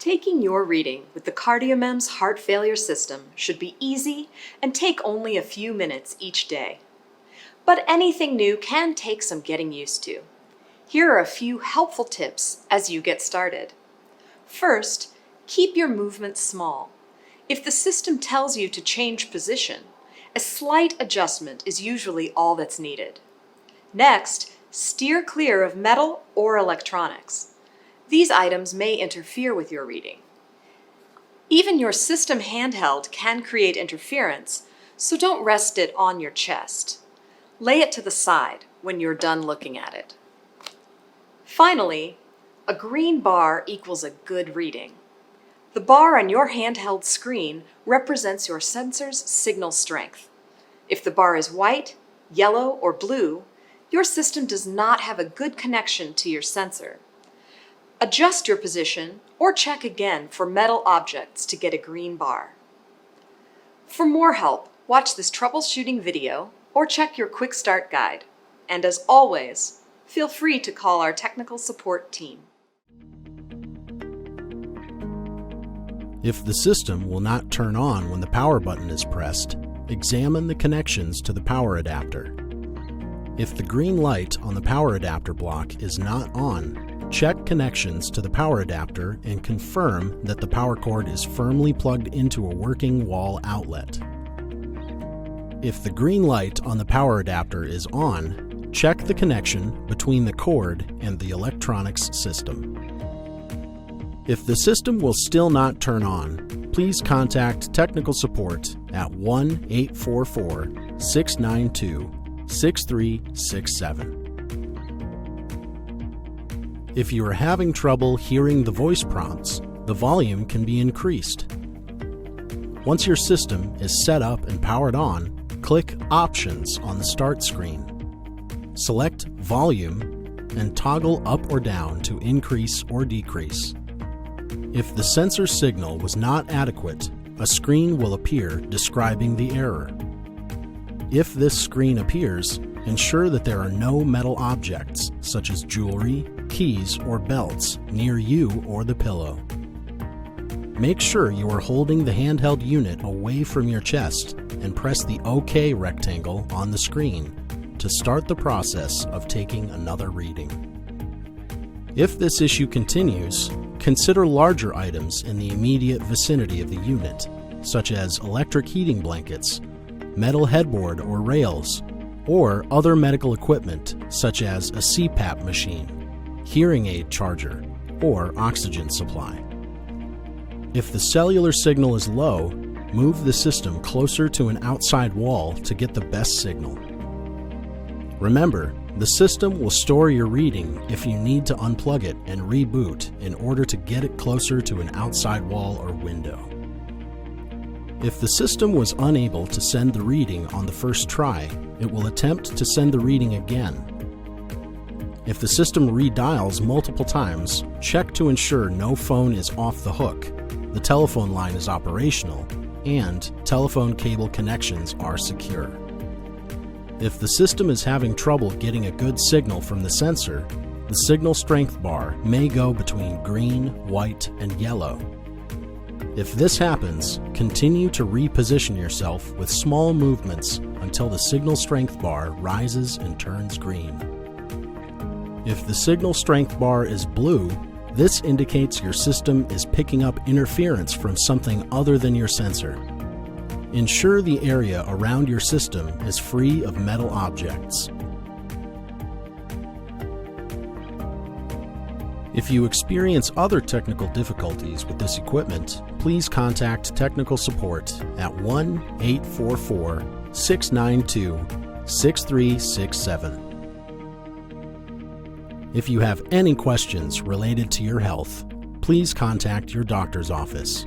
Taking your reading with the CardioMEMS heart failure system should be easy and take only a few minutes each day. But anything new can take some getting used to. Here are a few helpful tips as you get started. First, keep your movements small. If the system tells you to change position, a slight adjustment is usually all that's needed. Next, steer clear of metal or electronics. These items may interfere with your reading. Even your system handheld can create interference, so don't rest it on your chest. Lay it to the side when you're done looking at it. Finally, a green bar equals a good reading. The bar on your handheld screen represents your sensor's signal strength. If the bar is white, yellow, or blue, your system does not have a good connection to your sensor. Adjust your position or check again for metal objects to get a green bar. For more help, watch this troubleshooting video or check your quick start guide. And as always, feel free to call our technical support team. If the system will not turn on when the power button is pressed, examine the connections to the power adapter. If the green light on the power adapter block is not on, check connections to the power adapter and confirm that the power cord is firmly plugged into a working wall outlet. If the green light on the power adapter is on, check the connection between the cord and the electronics system. If the system will still not turn on, please contact technical support at 1-844-692-6367. If you are having trouble hearing the voice prompts, the volume can be increased. Once your system is set up and powered on, click Options on the Start screen. Select Volume and toggle up or down to increase or decrease. If the sensor signal was not adequate, a screen will appear describing the error. If this screen appears, ensure that there are no metal objects, such as jewelry, keys, or belts, near you or the pillow. Make sure you are holding the handheld unit away from your chest and press the OK rectangle on the screen to start the process of taking another reading. If this issue continues, consider larger items in the immediate vicinity of the unit, such as electric heating blankets, metal headboard or rails, or other medical equipment such as a CPAP machine, hearing aid charger, or oxygen supply. If the cellular signal is low, move the system closer to an outside wall to get the best signal. Remember, the system will store your reading if you need to unplug it and reboot in order to get it closer to an outside wall or window. If the system was unable to send the reading on the first try, it will attempt to send the reading again. If the system redials multiple times, check to ensure no phone is off the hook, the telephone line is operational, and telephone cable connections are secure. If the system is having trouble getting a good signal from the sensor, the signal strength bar may go between green, white, and yellow. If this happens, continue to reposition yourself with small movements until the signal strength bar rises and turns green. If the signal strength bar is blue, this indicates your system is picking up interference from something other than your sensor. Ensure the area around your system is free of metal objects. If you experience other technical difficulties with this equipment, please contact technical support at 1-844-692-6367. If you have any questions related to your health, please contact your doctor's office.